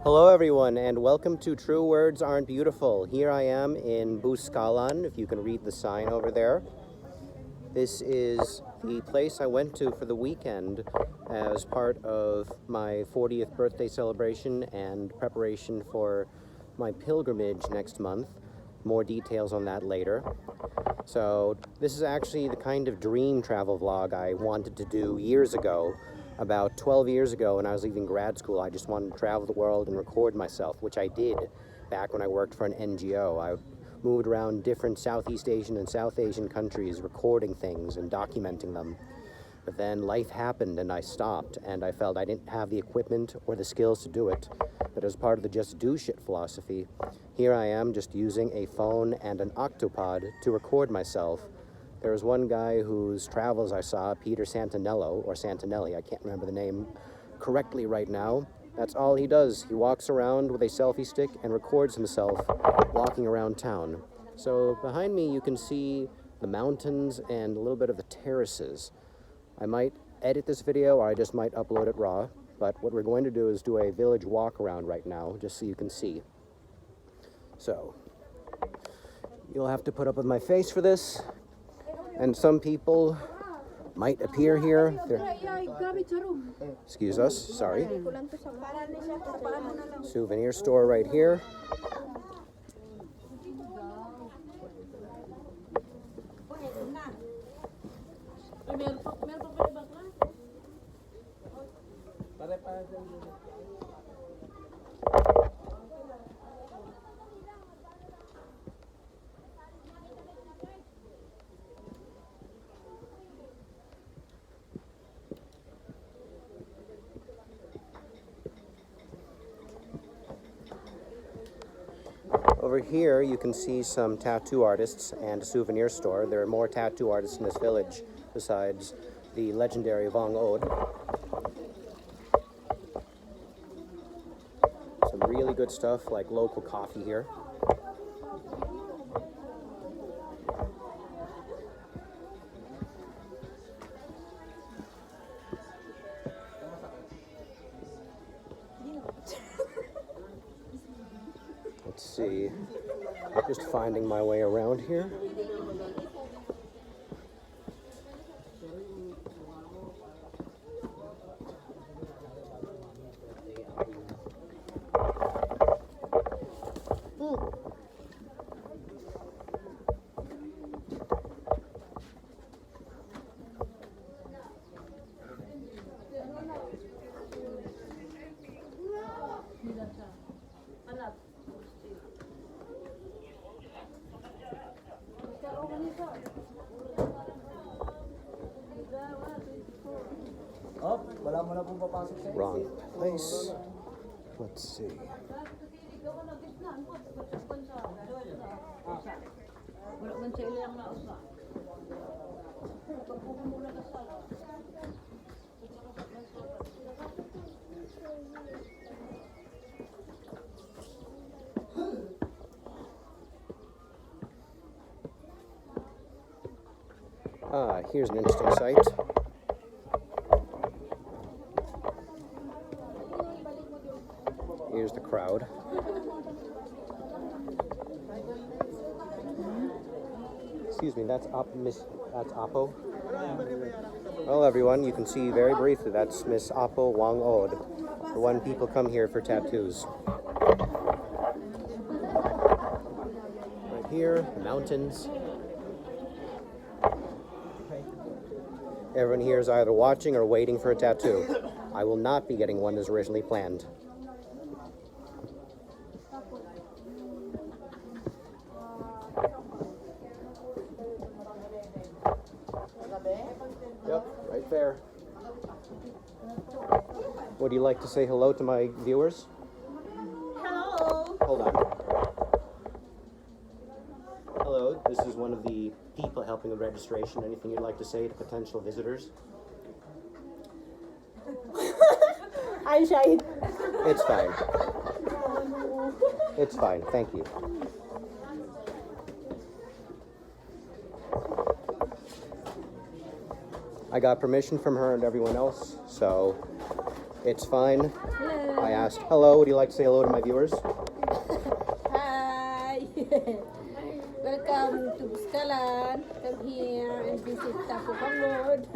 Hello everyone and welcome to True Words Aren't Beautiful. Here I am in Buscalan, if you can read the sign over there. This is the place I went to for the weekend as part of my 40th birthday celebration and preparation for my pilgrimage next month. More details on that later. So this is actually the kind of dream travel vlog I wanted to do years ago. About 12 years ago when I was leaving grad school, I just wanted to travel the world and record myself, which I did back when I worked for an NGO. I moved around different Southeast Asian and South Asian countries recording things and documenting them. But then life happened and I stopped, and I felt I didn't have the equipment or the skills to do it. But as part of the just do shit philosophy, here I am just using a phone and an octopod to record myself. There was one guy whose travels I saw, Peter Santinello, or Santinelli, I can't remember the name correctly right now. That's all he does. He walks around with a selfie stick and records himself walking around town. So behind me you can see the mountains and a little bit of the terraces. I might edit this video or I just might upload it raw, but what we're going to do is do a village walk around right now, just so you can see. So, you'll have to put up with my face for this. And some people might appear here. Excuse us, sorry. Souvenir store right here. Over here you can see some tattoo artists and a souvenir store. There are more tattoo artists in this village besides the legendary Whang-od. Some really good stuff like local coffee here. Let's see, just finding my way around here. Wrong place. Let's see. Here's an interesting site. Here's the crowd. Excuse me, that's Apo. Well, everyone, you can see very briefly that's Miss Apo Whang-od, the one people come here for tattoos. Right here, the mountains. Everyone here is either watching or waiting for a tattoo. I will not be getting one as originally planned. Yep, right there. Would you like to say hello to my viewers? Hello. Hold on. Hello, this is one of the people helping with registration. Anything you'd like to say to potential visitors? I'm shy. It's fine. It's fine, thank you. I got permission from her and everyone else, so it's fine. Hello. I asked, hello, would you like to say hello to my viewers? Hi. Welcome to Buscalan. Come here and visit Apo Whang-od.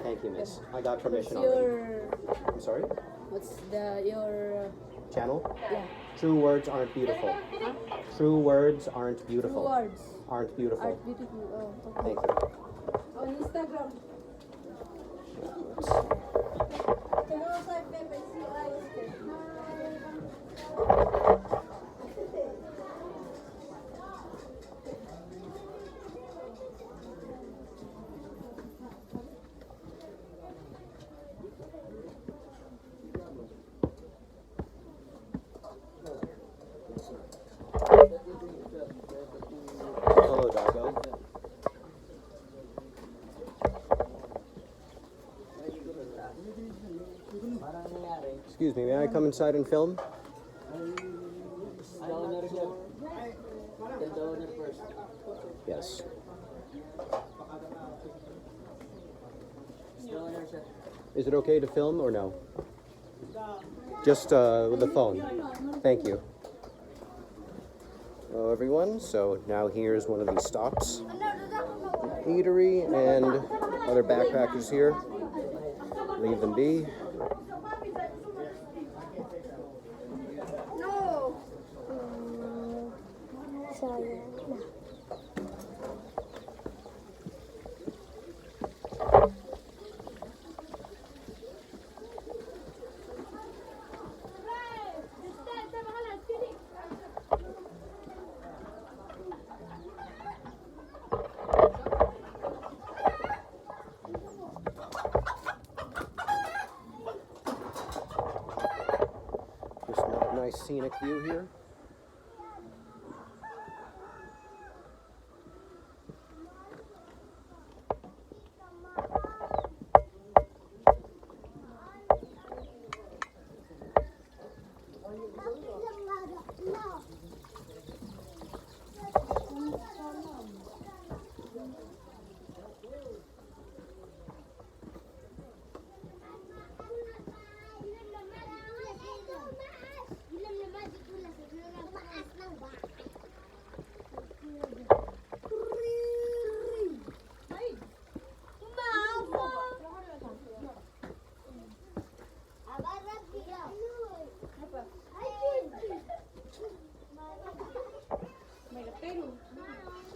Thank you, miss. I got permission What's already. your I'm sorry? what's your Channel? yeah? True words aren't beautiful. Huh? True words aren't Two beautiful. words. Aren't beautiful. Art beautiful. Oh, okay. Thank you. On Instagram. Hello, Doggo. Excuse me, may I come inside and film? Yes. Is it okay to film or no? Just with the phone. Thank you. Hello, everyone. So now here's one of these stops. Eatery and other backpackers here. Leave them be. No. Just a nice scenic view here.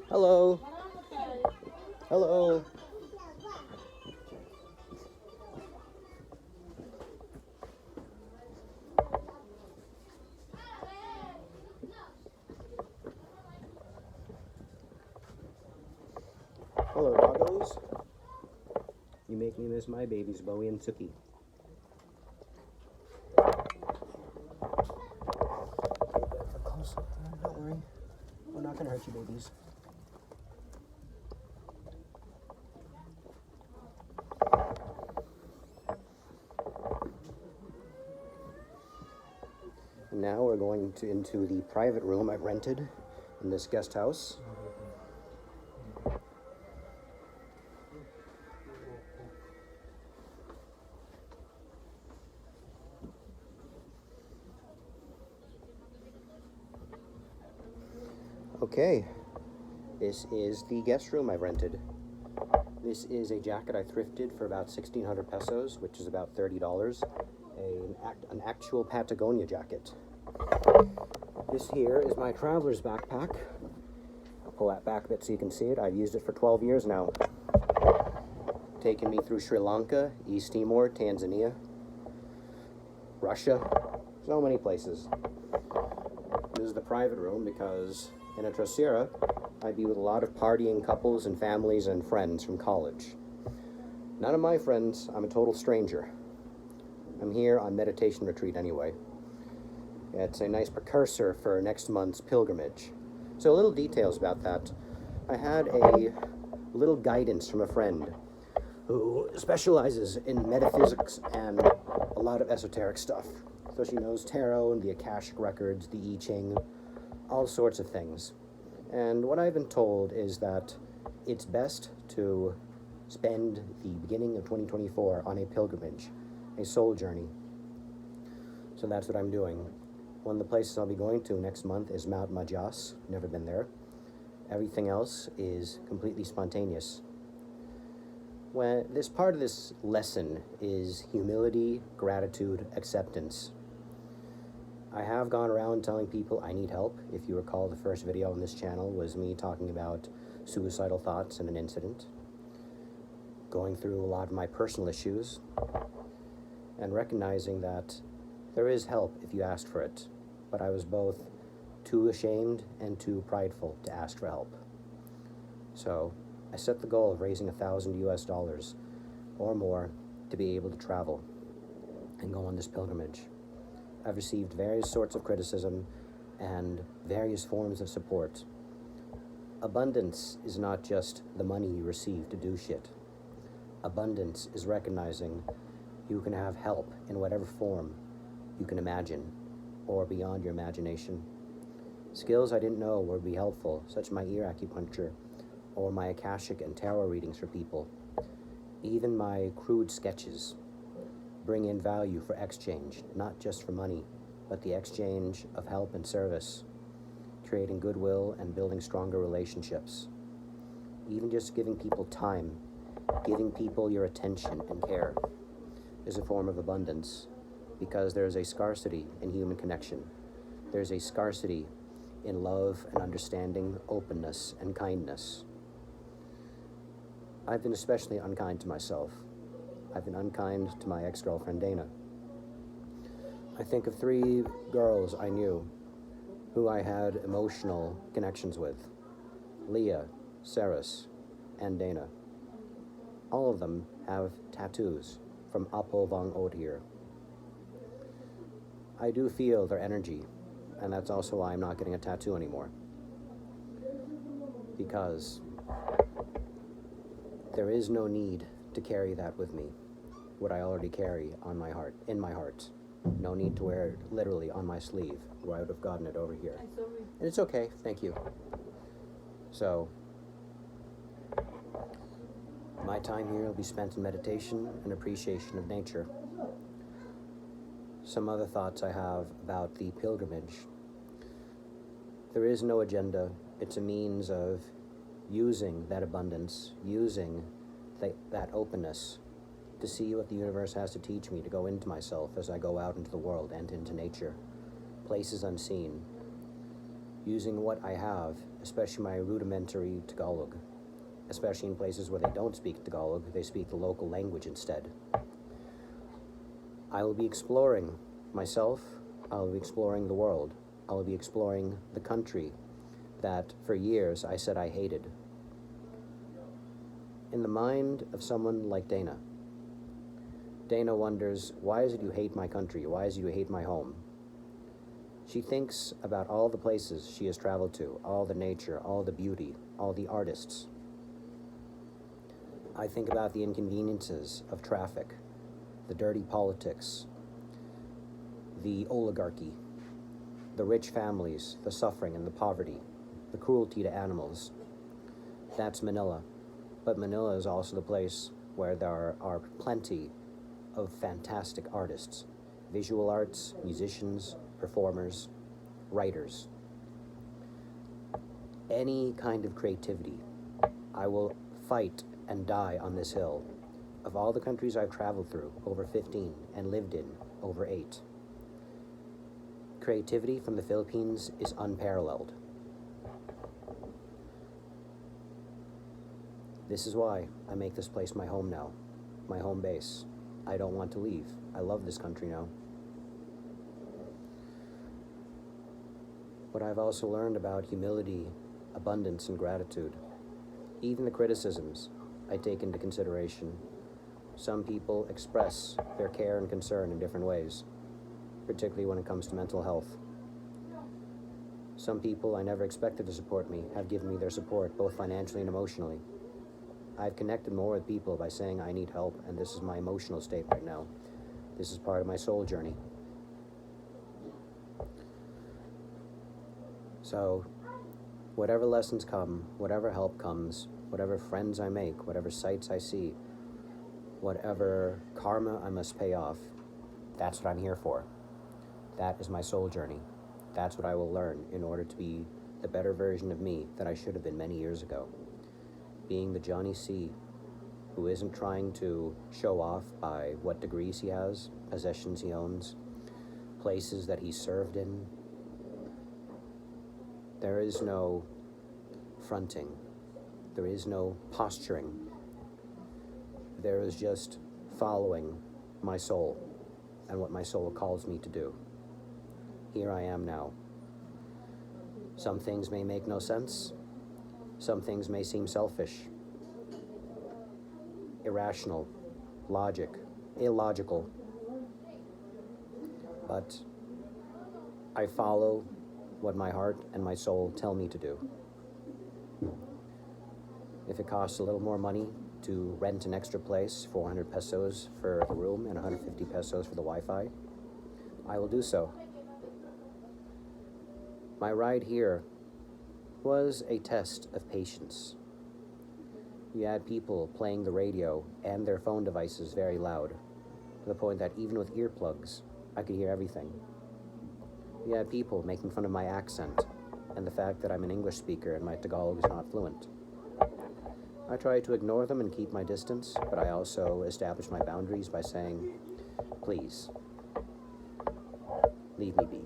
Hello. Hello. Hello, doggos. You make me miss my babies, Bowie and Suki. Close. Don't worry. We're not gonna hurt you, babies. Now we're going into the private room I've rented in this guest house. Okay, this is the guest room I've rented. This is a jacket I thrifted for about 1,600 pesos, which is about $30. An actual Patagonia jacket. This here is my traveler's backpack. I'll pull that back a bit so you can see it. I've used it for 12 years now. Taken me through Sri Lanka, East Timor, Tanzania, Russia, so many places. This is the private room because in a trasera, I'd be with a lot of partying couples and families and friends from college. None of my friends, I'm a total stranger. I'm here on meditation retreat anyway. It's a nice precursor for next month's pilgrimage. So little details about that. I had a little guidance from a friend who specializes in metaphysics and a lot of esoteric stuff. So she knows tarot and the Akashic records, the I Ching, all sorts of things. And what I've been told is that it's best to spend the beginning of 2024 on a pilgrimage, a soul journey. So that's what I'm doing. One of the places I'll be going to next month is Mount Majas. Never been there. Everything else is completely spontaneous. When this part of this lesson is humility, gratitude, acceptance. I have gone around telling people I need help. If you recall, the first video on this channel was me talking about suicidal thoughts and an incident, going through a lot of my personal issues, and recognizing that there is help if you ask for it. But I was both too ashamed and too prideful to ask for help. So I set the goal of raising $1,000 or more to be able to travel and go on this pilgrimage. I've received various sorts of criticism and various forms of support. Abundance is not just the money you receive to do shit. Abundance is recognizing you can have help in whatever form you can imagine or beyond your imagination. Skills I didn't know would be helpful, such as my ear acupuncture or my Akashic and tarot readings for people. Even my crude sketches bring in value for exchange, not just for money, but the exchange of help and service, creating goodwill and building stronger relationships. Even just giving people time, giving people your attention and care is a form of abundance, because there's a scarcity in human connection. There's a scarcity in love and understanding, openness and kindness. I've been especially unkind to myself. I've been unkind to my ex-girlfriend Dana. I think of 3 girls I knew who I had emotional connections with: Leah, Saris, and Dana. All of them have tattoos from Apo Whang-od here. I do feel their energy, and that's also why I'm not getting a tattoo anymore. Because there is no need to carry that with me, what I already carry on my heart, in my heart. No need to wear it literally on my sleeve, where I would have gotten it over here. And it's okay, thank you. So, my time here will be spent in meditation and appreciation of nature. Some other thoughts I have about the pilgrimage. There is no agenda. It's a means of using that abundance, using that openness to see what the universe has to teach me, to go into myself as I go out into the world and into nature, places unseen, using what I have, especially my rudimentary Tagalog, especially in places where they don't speak Tagalog, they speak the local language instead. I will be exploring myself, I will be exploring the world, I will be exploring the country that for years I said I hated. In the mind of someone like Dana, Dana wonders, why is it you hate my country? Why is it you hate my home? She thinks about all the places she has traveled to, all the nature, all the beauty, all the artists. I think about the inconveniences of traffic, the dirty politics, the oligarchy, the rich families, the suffering and the poverty, the cruelty to animals. That's Manila. But Manila is also the place where there are plenty of fantastic artists, visual arts, musicians, performers, writers. Any kind of creativity. I will fight and die on this hill. Of all the countries I've traveled through, over 15, and lived in, over 8. Creativity from the Philippines is unparalleled. This is why I make this place my home now, my home base. I don't want to leave. I love this country now. What I've also learned about humility, abundance, and gratitude. Even the criticisms I take into consideration. Some people express their care and concern in different ways, particularly when it comes to mental health. Some people I never expected to support me have given me their support, both financially and emotionally. I've connected more with people by saying I need help, and this is my emotional state right now. This is part of my soul journey. So, whatever lessons come, whatever help comes, whatever friends I make, whatever sights I see, whatever karma I must pay off, that's what I'm here for. That is my soul journey. That's what I will learn in order to be the better version of me that I should have been many years ago. Being the Johnny C, who isn't trying to show off by what degrees he has, possessions he owns, places that he served in. There is no fronting. There is no posturing. There is just following my soul and what my soul calls me to do. Here I am now. Some things may make no sense. Some things may seem selfish, irrational, illogical. But I follow what my heart and my soul tell me to do. If it costs a little more money to rent an extra place, 400 pesos for the room and 150 pesos for the Wi-Fi, I will do so. My ride here was a test of patience. You had people playing the radio and their phone devices very loud, to the point that even with earplugs, I could hear everything. You had people making fun of my accent and the fact that I'm an English speaker and my Tagalog is not fluent. I tried to ignore them and keep my distance, but I also established my boundaries by saying, please, leave me be.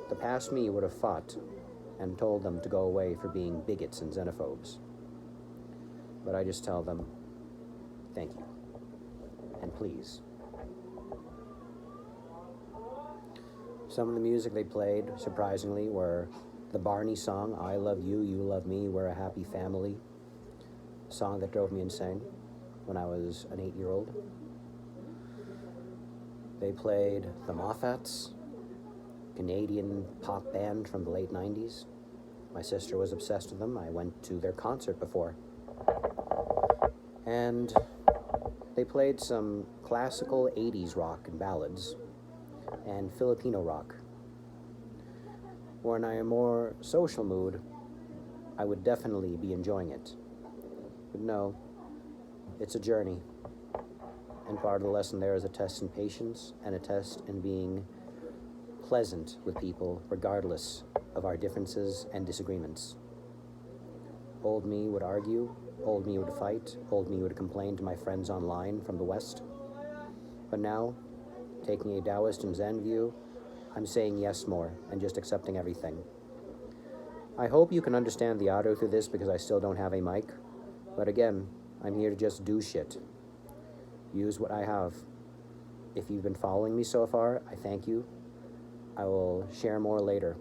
The past me would have fought and told them to go away for being bigots and xenophobes. But I just tell them, thank you, and please. Some of the music they played, surprisingly, were the Barney song, I Love You, You Love Me, We're a Happy Family, a song that drove me insane when I was an 8-year-old. They played the Moffats, Canadian pop band from the late 90s. My sister was obsessed with them. I went to their concert before. And they played some classical 80s rock and ballads and Filipino rock. When I'm in a more social mood, I would definitely be enjoying it. But no, it's a journey. And part of the lesson there is a test in patience and a test in being pleasant with people regardless of our differences and disagreements. Old me would argue, old me would fight, old me would complain to my friends online from the West. But now, taking a Taoist and Zen view, I'm saying yes more and just accepting everything. I hope you can understand the audio through this because I still don't have a mic. But again, I'm here to just do shit. Use what I have. If you've been following me so far, I thank you. I will share more later.